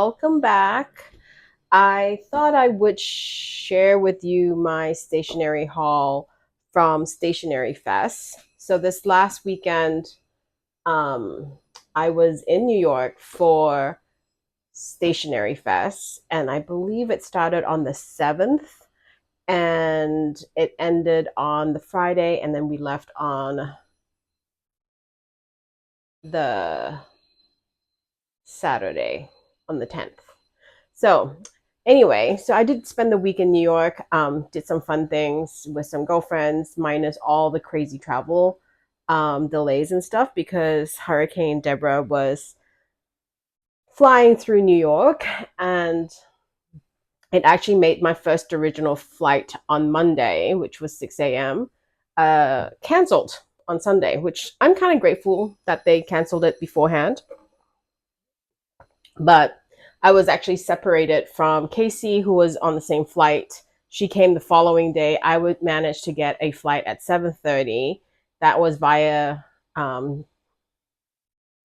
welcome back. I thought I would share with you my stationery haul from Stationery Fest. So this last weekend, um, I was in New York for Stationery Fest, and I believe it started on the 7th and it ended on the Friday, and then we left on the Saturday on the 10th. So anyway, so I did spend the week in New York, did some fun things with some girlfriends, minus all the crazy travel delays and stuff because Hurricane Deborah was flying through New York, and it actually made my first original flight on Monday, which was 6 a.m., canceled on Sunday, which I'm kind of grateful that they canceled it beforehand. But I was actually separated from Casey, who was on the same flight. She came the following day. I would manage to get a flight at 7:30. That was via um,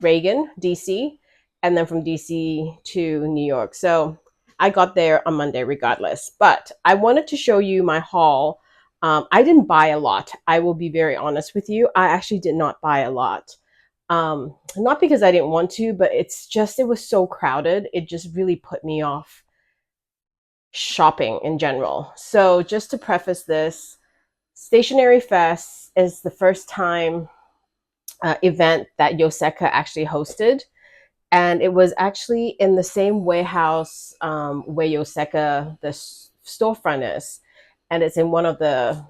Reagan, DC, and then from DC to New York. So I got there on Monday regardless. But I wanted to show you my haul. I didn't buy a lot. I will be very honest with you. I actually did not buy a lot. Not because I didn't want to, but it was so crowded. It just really put me off shopping in general. So just to preface this, Stationery Fest is the first time event that Yoseka actually hosted. And it was actually in the same warehouse where Yoseka, the storefront is. And it's in one of the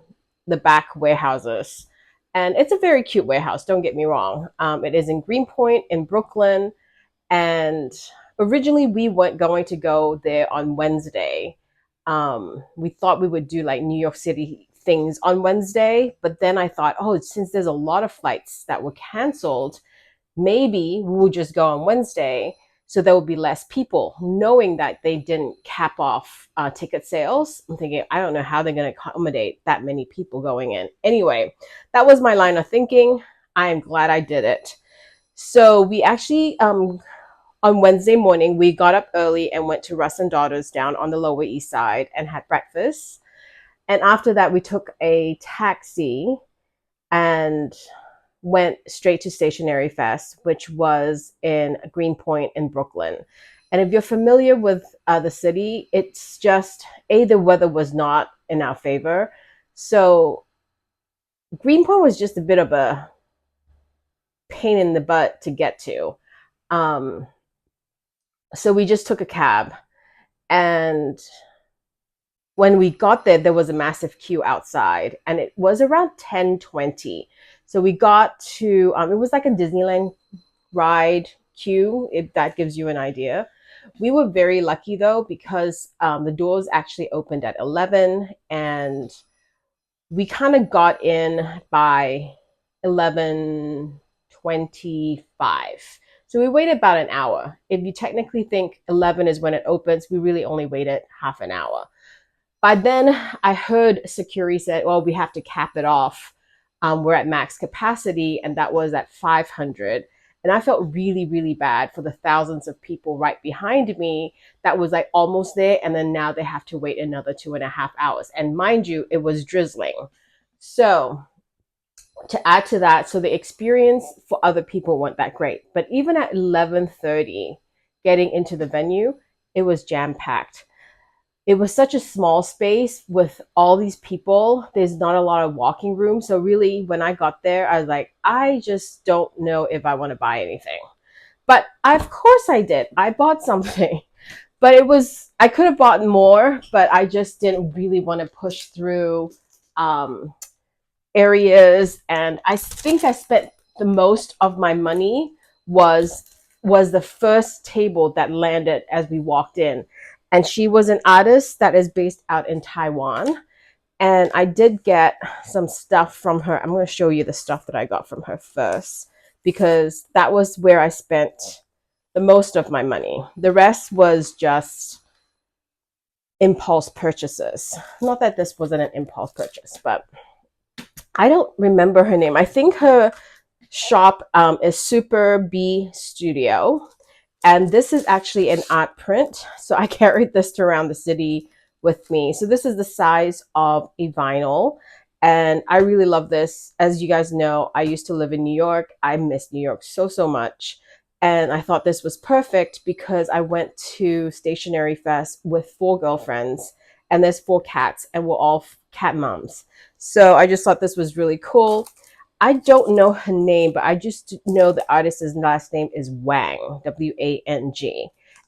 back warehouses. And it's a very cute warehouse, don't get me wrong. It is in Greenpoint in Brooklyn. And originally we weren't going to go there on Wednesday. We thought we would do like New York City things on Wednesday. But then I thought, oh, since there's a lot of flights that were canceled, maybe we'll just go on Wednesday so there will be less people, knowing that they didn't cap off ticket sales. I'm thinking, I don't know how they're going to accommodate that many people going in. Anyway, that was my line of thinking. I am glad I did it. So we actually, on Wednesday morning, we got up early and went to Russ and Daughters down on the Lower East Side and had breakfast. And after that, we took a taxi and went straight to Stationery Fest, which was in Greenpoint in Brooklyn. And if you're familiar with the city, it's just, the weather was not in our favor. So Greenpoint was just a bit of a pain in the butt to get to. Um, so we just took a cab. And when we got there, there was a massive queue outside, and it was around 10:20. So we got to, it was like a Disneyland ride queue, if that gives you an idea. We were very lucky though, because the doors actually opened at 11, and we kind of got in by 11:25. So we waited about an hour. If you technically think 11 is when it opens, we really only waited half an hour. By then, I heard security said, well, we have to cap it off. We're at max capacity, and that was at 500. And I felt really, really bad for the thousands of people right behind me that was like almost there. And then now they have to wait another 2.5 hours. And mind you, it was drizzling. So to add to that, so the experience for other people weren't that great. But even at 11:30, getting into the venue, it was jam packed. It was such a small space with all these people. There's not a lot of walking room. So really, when I got there, I was like, I just don't know if I want to buy anything. But of course I did. I bought something. But I could have bought more, but I just didn't really want to push through um, areas. And I think I spent the most of my money was the first table that landed as we walked in. And she was an artist that is based out in Taiwan. And I did get some stuff from her. I'm going to show you the stuff that I got from her first, because that was where I spent the most of my money. The rest was just impulse purchases. Not that this wasn't an impulse purchase, but I don't remember her name. I think her shop is Super B Studio. And this is actually an art print. So I carried this around the city with me. So this is the size of a vinyl. And I really love this. As you guys know, I used to live in New York. I miss New York so, so much. And I thought this was perfect because I went to Stationery Fest with 4 girlfriends, and there's 4 cats, and we're all cat moms. So I just thought this was really cool. I don't know her name, but I just know the artist's last name is Wang, Wang.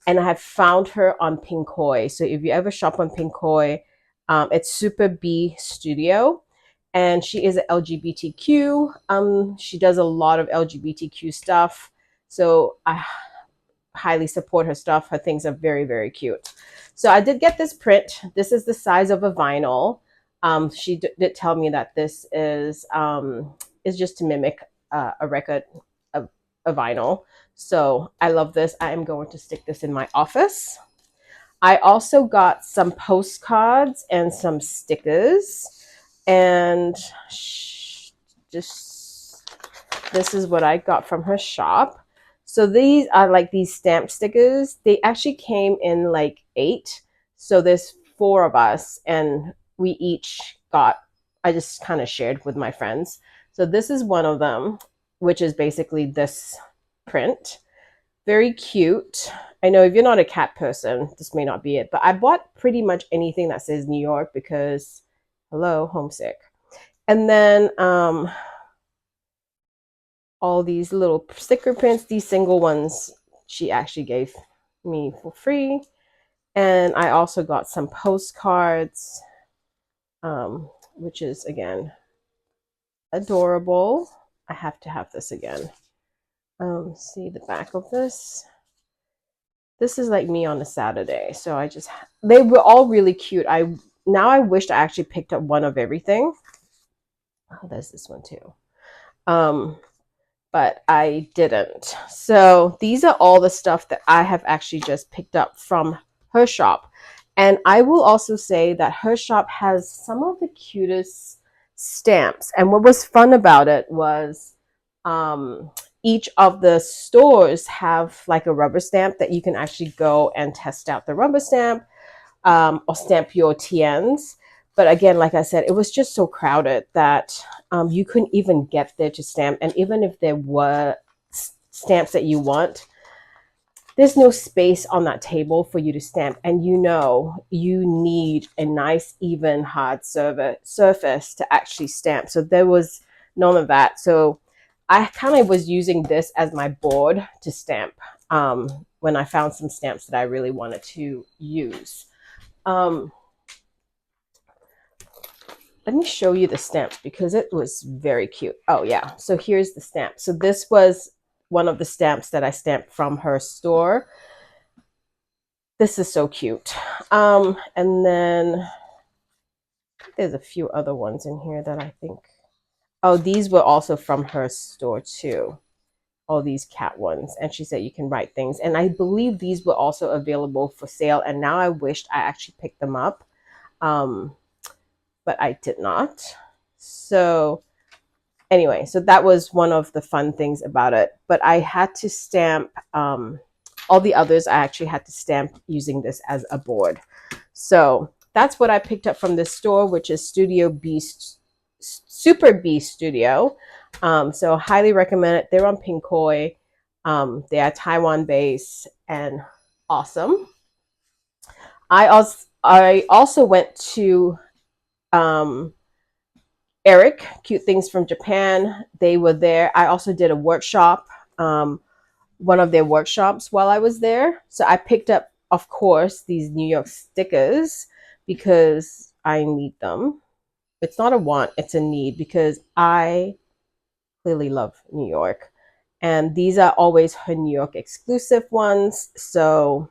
And I have found her on Pinkoi. So if you ever shop on Pinkoi, it's Super B Studio. And she is an LGBTQ. She does a lot of LGBTQ stuff. So I highly support her stuff. Her things are very, very cute. So I did get this print. This is the size of a vinyl. She did tell me that this is just to mimic a record, a vinyl. So I love this. I am going to stick this in my office. I also got some postcards and some stickers, and just this is what I got from her shop. So these are like these stamp stickers. They actually came in like 8. So there's 4 of us, and we each got, I just kind of shared with my friends. So this is one of them, which is basically this print. Very cute. I know if you're not a cat person, this may not be it, but I bought pretty much anything that says New York because, hello, homesick. And then all these little sticker prints, these single ones, she actually gave me for free. And I also got some postcards, which is, again, adorable. I have to have this again. See the back of this. This is like me on a Saturday. So they were all really cute. I wished I actually picked up one of everything. Oh, there's this one too. But I didn't. So these are all the stuff that I have actually just picked up from her shop. And I will also say that her shop has some of the cutest stamps. And what was fun about it was each of the stores have like a rubber stamp that you can actually go and test out the rubber stamp, or stamp your TNs. But again, like I said, it was just so crowded that you couldn't even get there to stamp. And even if there were stamps that you want, there's no space on that table for you to stamp. And you need a nice, even, hard surface to actually stamp. So there was none of that. So I kind of was using this as my board to stamp when I found some stamps that I really wanted to use. Let me show you the stamps because it was very cute. Oh yeah, so here's the stamp. So this was one of the stamps that I stamped from her store. This is so cute. And then there's a few other ones in here that I think, oh, these were also from her store too. All these cat ones. And she said you can write things. And I believe these were also available for sale. And now I wished I actually picked them up. But I did not. So anyway, so that was one of the fun things about it. But I had to stamp all the others. I actually had to stamp using this as a board. So that's what I picked up from this store, which is Super B Studio. So highly recommend it. They're on Pinkoi. They are Taiwan based and awesome. I also went to Eric, Cute Things from Japan. They were there. I also did a workshop, one of their workshops while I was there. So I picked up, of course, these New York stickers because I need them. It's not a want, it's a need because I clearly love New York. And these are always her New York exclusive ones. So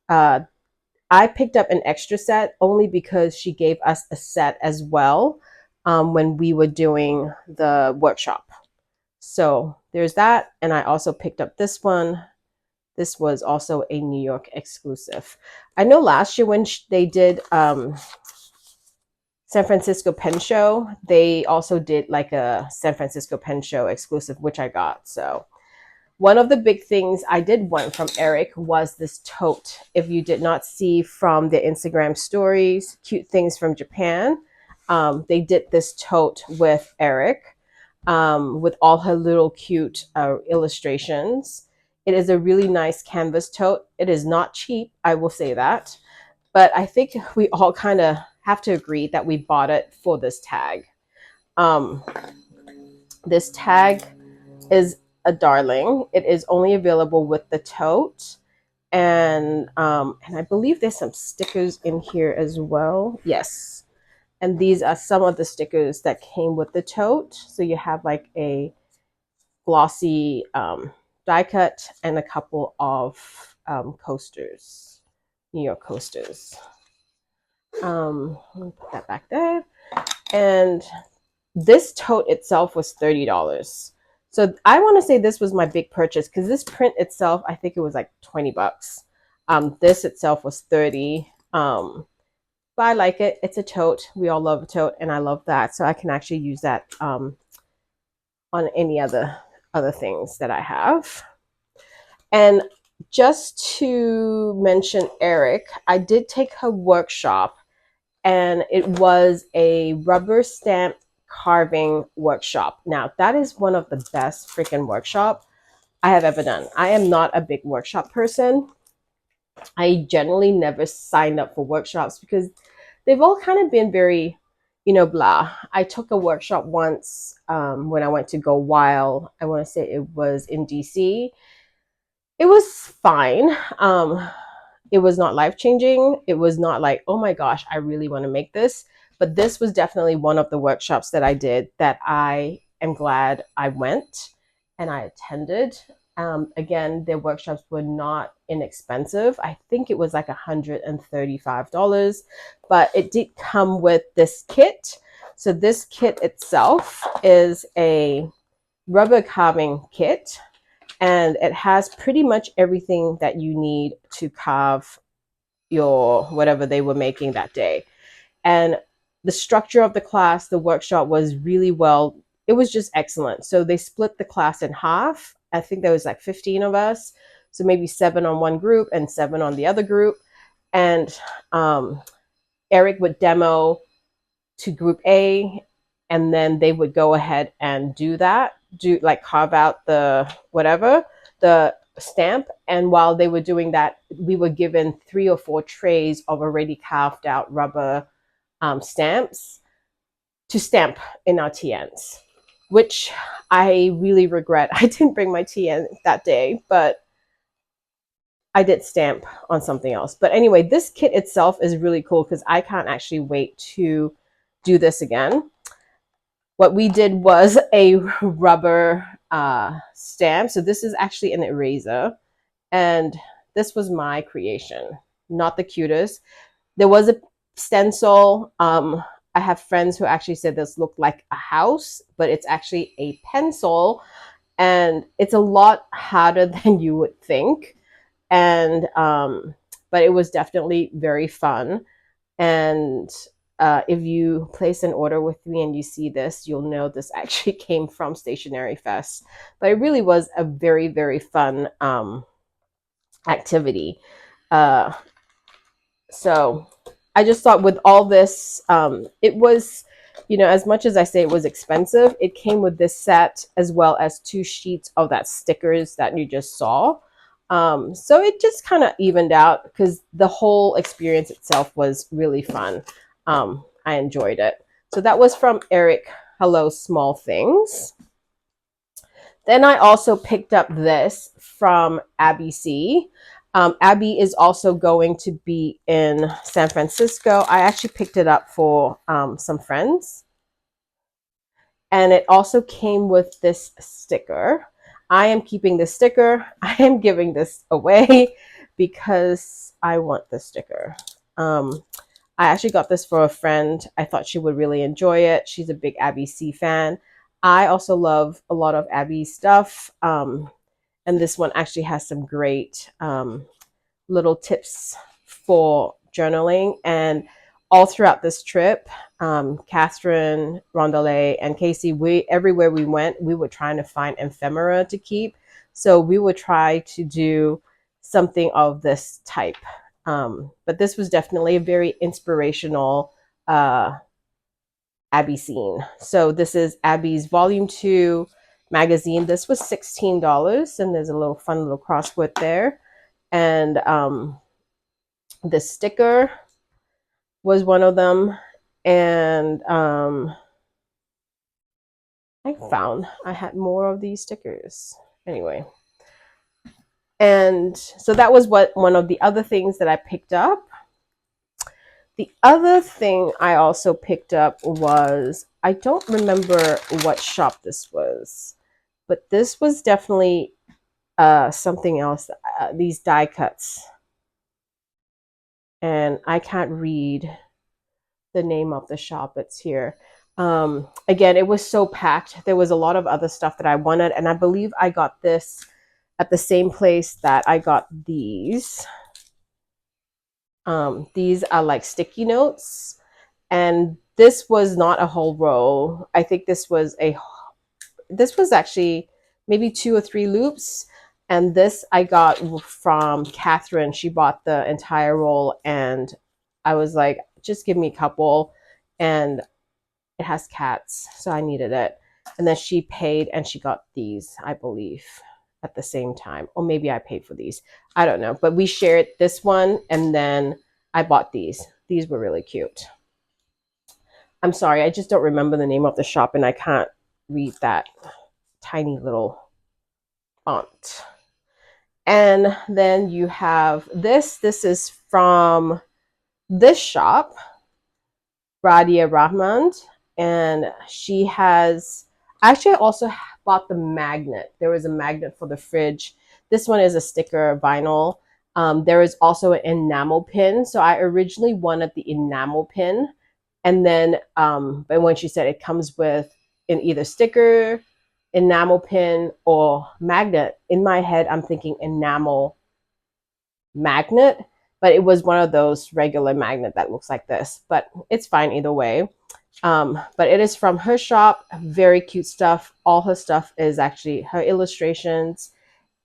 I picked up an extra set only because she gave us a set as well when we were doing the workshop. So there's that. And I also picked up this one. This was also a New York exclusive. I know last year when they did San Francisco Pen Show, they also did like a San Francisco Pen Show exclusive, which I got. So One of the big things I did want from Eric was this tote. If you did not see from the Instagram stories, Cute Things from Japan, they did this tote with Eric, with all her little cute illustrations. It is a really nice canvas tote. It is not cheap, I will say that. But I think we all kind of have to agree that we bought it for this tag. Um, this tag is a darling. It is only available with the tote. And I believe there's some stickers in here as well. Yes. And these are some of the stickers that came with the tote. So you have like a glossy die cut and a couple of coasters, New York coasters. Let me put that back there. And this tote itself was $30. So I want to say this was my big purchase because this print itself, I think it was like 20 bucks. This itself was 30. But I like it. It's a tote. We all love a tote, and I love that. So I can actually use that on any other things that I have. And just to mention Eric, I did take her workshop, and it was a rubber stamp carving workshop. Now, that is one of the best freaking workshop I have ever done. I am not a big workshop person. I generally never signed up for workshops because they've all kind of been very, blah. I took a workshop once when I went to Go Wild. I want to say it was in DC. It was fine. It was not life-changing. It was not like, oh my gosh, I really want to make this. But this was definitely one of the workshops that I did that I am glad I went and I attended. Again, their workshops were not inexpensive. I think it was like $135, but it did come with this kit. So this kit itself is a rubber carving kit, and it has pretty much everything that you need to carve your whatever they were making that day. And the structure of the class, the workshop was really well, it was just excellent. So they split the class in half. I think there was like 15 of us. So maybe 7 on one group and 7 on the other group. And Eric would demo to group A, and then they would go ahead and do like carve out the whatever, the stamp. And while they were doing that, we were given 3 or 4 trays of already carved out rubber stamps to stamp in our TNs, which I really regret. I didn't bring my TN that day, but I did stamp on something else. But anyway, this kit itself is really cool because I can't actually wait to do this again. What we did was a rubber stamp. So this is actually an eraser. And this was my creation, not the cutest. There was a stencil. I have friends who actually said this looked like a house, but it's actually a pencil. And it's a lot harder than you would think. And but it was definitely very fun. And if you place an order with me and you see this, you'll know this actually came from Stationery Fest. But it really was a very, very fun activity. So I just thought with all this, it was, as much as I say it was expensive, it came with this set as well as 2 sheets of that stickers that you just saw. So it just kind of evened out because the whole experience itself was really fun. I enjoyed it. So that was from Eric. Hello, Small Things. Then I also picked up this from Abby C. Abby is also going to be in San Francisco. I actually picked it up for some friends. And it also came with this sticker. I am keeping this sticker. I am giving this away because I want the sticker. I actually got this for a friend. I thought she would really enjoy it. She's a big Abby C fan. I also love a lot of Abby stuff. And this one actually has some great little tips for journaling. And all throughout this trip, Catherine, Rondelay, and Casey, everywhere we went, we were trying to find ephemera to keep. So we would try to do something of this type. But this was definitely a very inspirational Abby scene. So this is Abby's Volume 2 magazine. This was $16, and there's a little fun little crossword there. And the sticker was one of them. And I found I had more of these stickers. Anyway. And so that was one of the other things that I picked up. The other thing I also picked up was, I don't remember what shop this was, but this was definitely something else. These die cuts. And I can't read the name of the shop. It's here. Again, it was so packed. There was a lot of other stuff that I wanted. And I believe I got this at the same place that I got these. These are like sticky notes, and this was not a whole row. I think this was actually maybe 2 or 3 loops, and this I got from Catherine. She bought the entire roll, and I was like, just give me a couple, and it has cats, so I needed it. And then she paid, and she got these, I believe, at the same time, or maybe I paid for these. I don't know, but we shared this one, and then I bought these. These were really cute. I'm sorry, I just don't remember the name of the shop, and I can't read that tiny little font. And then you have this. This is from this shop, Radia Rahman, and she has actually also bought the magnet. There was a magnet for the fridge. This one is a sticker vinyl. There is also an enamel pin. So I originally wanted the enamel pin, and then but when she said it comes with an either sticker, enamel pin, or magnet, in my head I'm thinking enamel magnet, but it was one of those regular magnet that looks like this, but it's fine either way. But it is from her shop. Very cute stuff. All her stuff is actually her illustrations,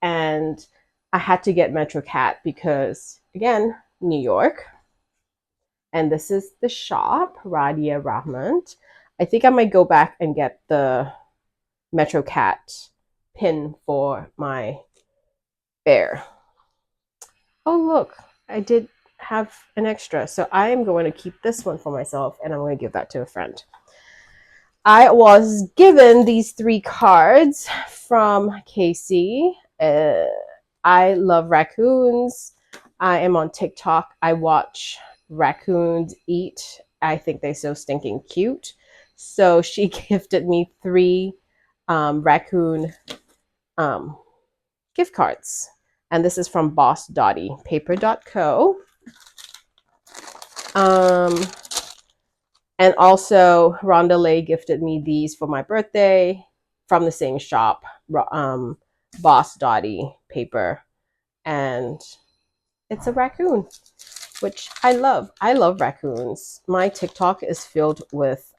and I had to get Metro Cat because, again, New York. And this is the shop, Radia Rahman. I think I might go back and get the Metro Cat pin for my bear. Oh, look, I did have an extra. So I am going to keep this one for myself, and I'm going to give that to a friend. I was given these 3 cards from Casey. I love raccoons. I am on TikTok. I watch raccoons eat. I think they're so stinking cute. So she gifted me 3 raccoon gift cards. And this is from Boss Dottie, paper.co. And also, Rhonda Lay gifted me these for my birthday from the same shop, Boss Dottie paper. And it's a raccoon, which I love. I love raccoons. My TikTok is filled with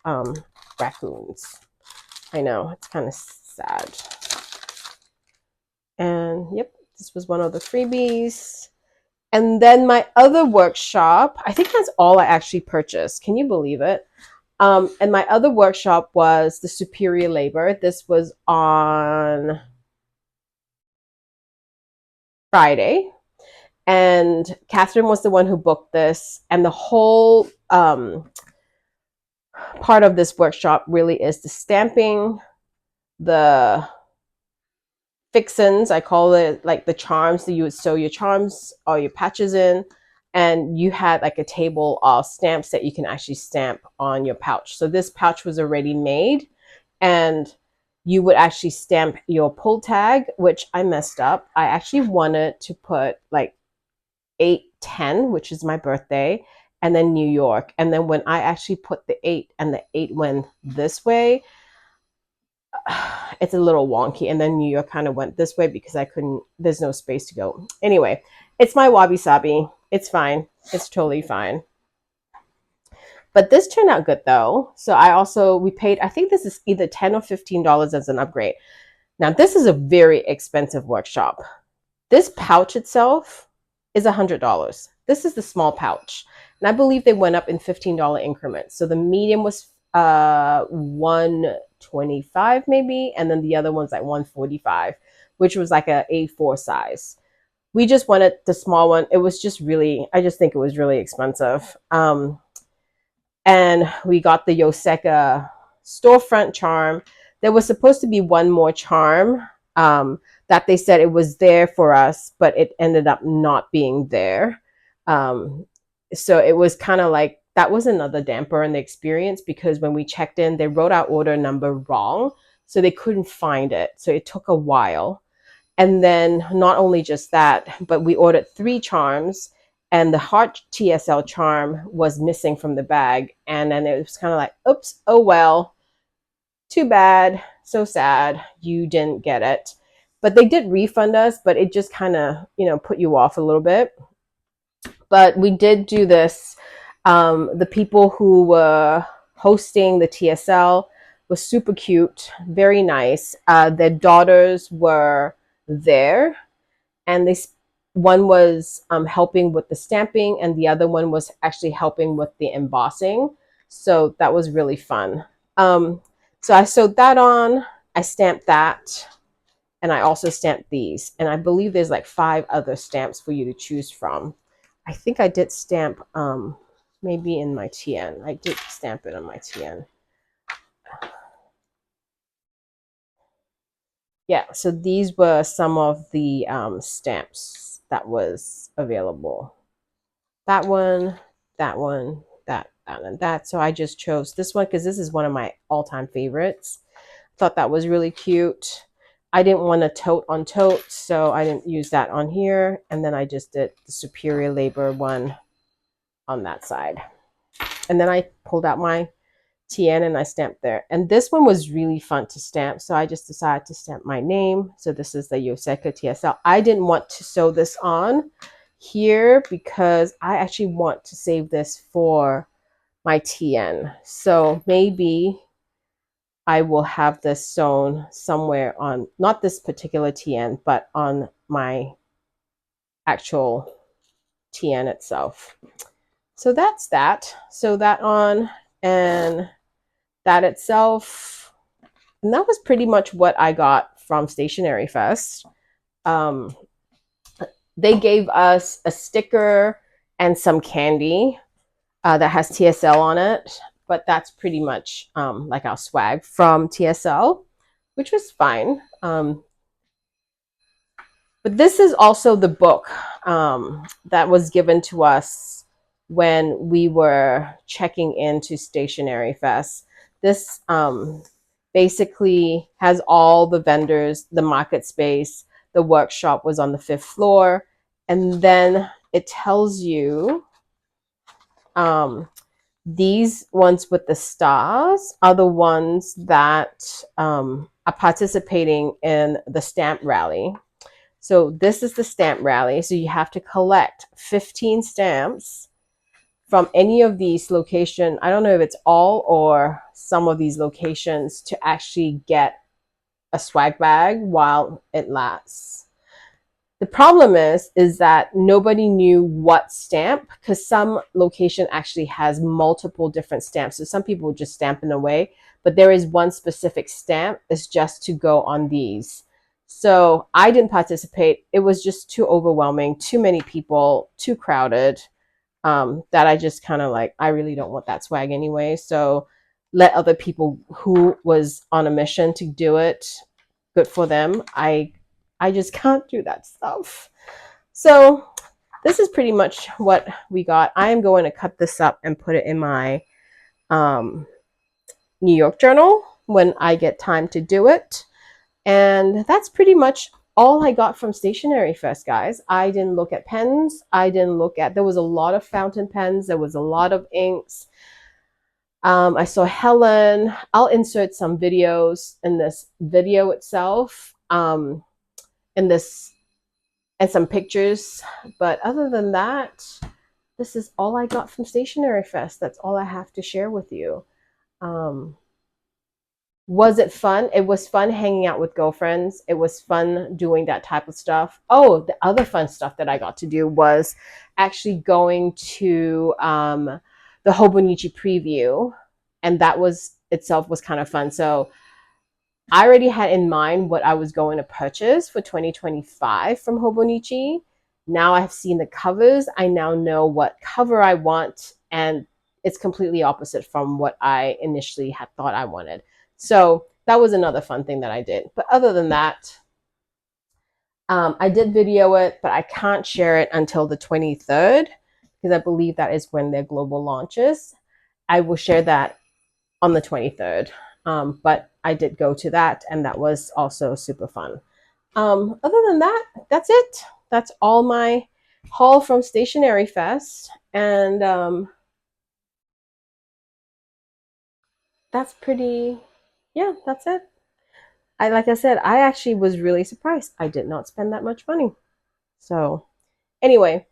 raccoons. I know, it's kind of sad. And yep, this was one of the freebies. And then my other workshop, I think that's all I actually purchased. Can you believe it? And my other workshop was the Superior Labor. This was on Friday. And Catherine was the one who booked this. And the whole part of this workshop really is the stamping, the fixins, I call it, like the charms that you would sew your charms or your patches in. And you had like a table of stamps that you can actually stamp on your pouch. So this pouch was already made, and you would actually stamp your pull tag, which I messed up. I actually wanted to put like 8/10, which is my birthday, and then New York. And then when I actually put the 8 and the 8 went this way, it's a little wonky. And then New York kind of went this way because I couldn't, there's no space to go. Anyway, it's my wabi sabi. It's fine. It's totally fine. But this turned out good though. So we paid, I think this is either $10 or $15 as an upgrade. Now, this is a very expensive workshop. This pouch itself is $100. This is the small pouch. And I believe they went up in $15 increments. So the medium was 125 maybe, and then the other one's like 145, which was like a A4 size. We just wanted the small one. It was just really, I just think it was really expensive. And we got the Yoseka storefront charm. There was supposed to be one more charm that they said it was there for us, but it ended up not being there. Um, so it was kind of like that was another damper in the experience because when we checked in, they wrote our order number wrong, so they couldn't find it. So it took a while. And then not only just that, but we ordered 3 charms and the heart TSL charm was missing from the bag. And then it was kind of like, oops, oh well, too bad, so sad, you didn't get it. But they did refund us, but it just kind of, put you off a little bit. But we did do this. The people who were hosting the TSL was super cute, very nice. Their daughters were there, and one was helping with the stamping, and the other one was actually helping with the embossing. So that was really fun. So I sewed that on. I stamped that, and I also stamped these. And I believe there's like 5 other stamps for you to choose from. I think I did stamp maybe in my TN. I did stamp it on my TN. Yeah, so these were some of the stamps that was available. That one, that one, that, and that. So I just chose this one because this is one of my all-time favorites. Thought that was really cute. I didn't want to tote on tote, so I didn't use that on here. And then I just did the Superior Labor one on that side. And then I pulled out my TN and I stamped there. And this one was really fun to stamp, so I just decided to stamp my name. So this is the Yoseka TSL. I didn't want to sew this on here because I actually want to save this for my TN. So maybe I will have this sewn somewhere on, not this particular TN, but on my actual TN itself. So that's that. Sew that on, and that itself, and that was pretty much what I got from Stationery Fest. They gave us a sticker and some candy that has TSL on it, but that's pretty much like our swag from TSL, which was fine. But this is also the book that was given to us when we were checking into Stationery Fest. This basically has all the vendors, the market space. The workshop was on the 5th floor. And then it tells you these ones with the stars are the ones that are participating in the stamp rally. So this is the stamp rally. So you have to collect 15 stamps from any of these locations. I don't know if it's all or some of these locations to actually get a swag bag while it lasts. The problem is that nobody knew what stamp, because some location actually has multiple different stamps. So some people would just stamp in a way, but there is one specific stamp that's just to go on these. So I didn't participate. It was just too overwhelming, too many people, too crowded, that I just kind of like, I really don't want that swag anyway. So let other people who was on a mission to do it. Good for them. I just can't do that stuff. So this is pretty much what we got. I am going to cut this up and put it in my New York journal when I get time to do it. And that's pretty much all I got from Stationery Fest, guys. I didn't look at pens. There was a lot of fountain pens. There was a lot of inks. I saw Helen. I'll insert some videos in this video itself. And some pictures. But other than that, this is all I got from Stationery Fest. That's all I have to share with you. Was it fun? It was fun hanging out with girlfriends. It was fun doing that type of stuff. Oh, the other fun stuff that I got to do was actually going to the Hobonichi preview, and that was itself was kind of fun. So I already had in mind what I was going to purchase for 2025 from Hobonichi. Now I've seen the covers. I now know what cover I want, and it's completely opposite from what I initially had thought I wanted. So that was another fun thing that I did. But other than that, I did video it, but I can't share it until the 23rd because I believe that is when their global launches. I will share that on the 23rd. But I did go to that, and that was also super fun. Other than that, that's it. That's all my haul from Stationery Fest. And that's pretty, yeah, that's it. Like I said, I actually was really surprised. I did not spend that much money. So, anyway,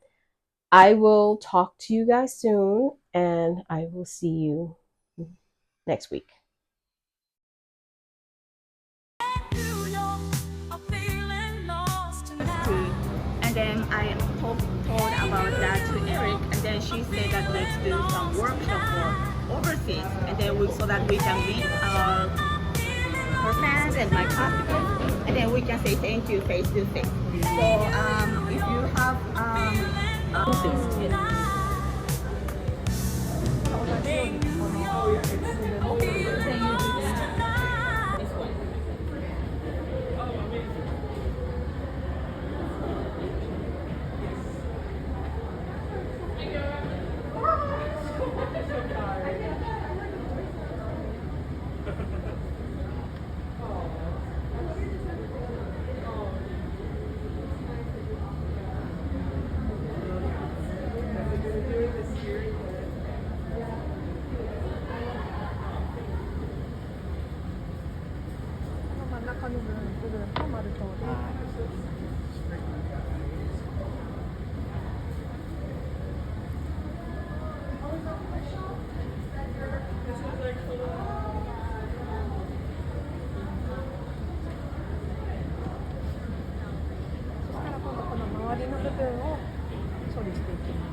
I will talk to you guys soon, and I will see you next week. And then I told about that to Eric, and then she said that let's do some workshop for overseas, and then so that we can meet her fans and my customers, and then we can say thank you face to face. So if you have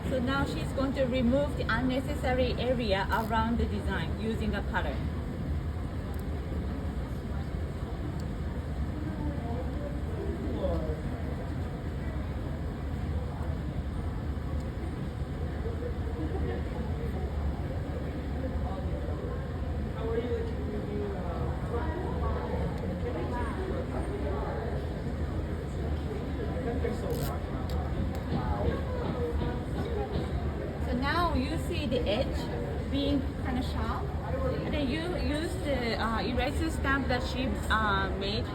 So now she's going to remove the unnecessary area around the design using a cutter. So now you see the edge being kind of sharp, and then you use the eraser stamp that she made.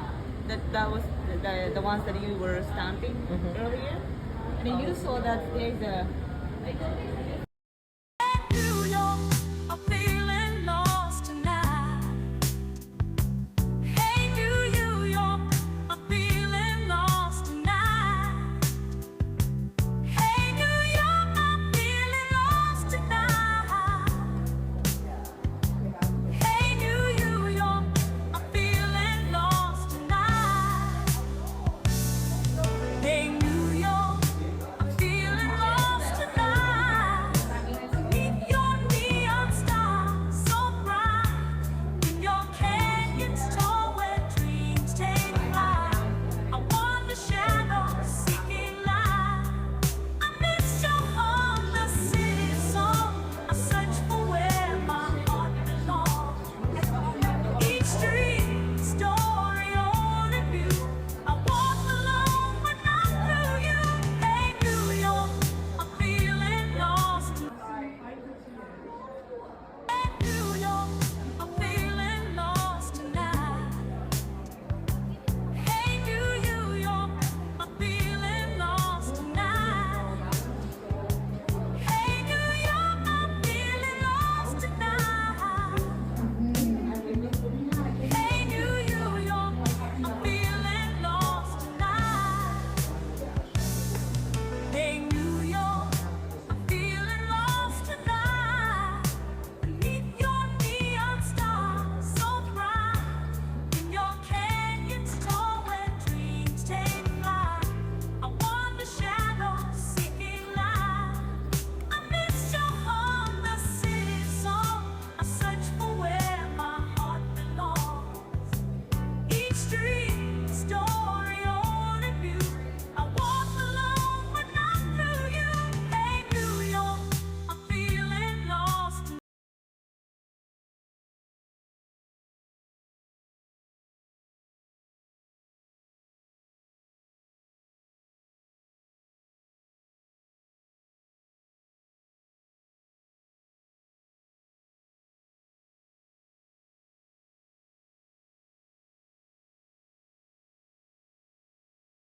That was the ones that you were stamping earlier, and then you saw that there's a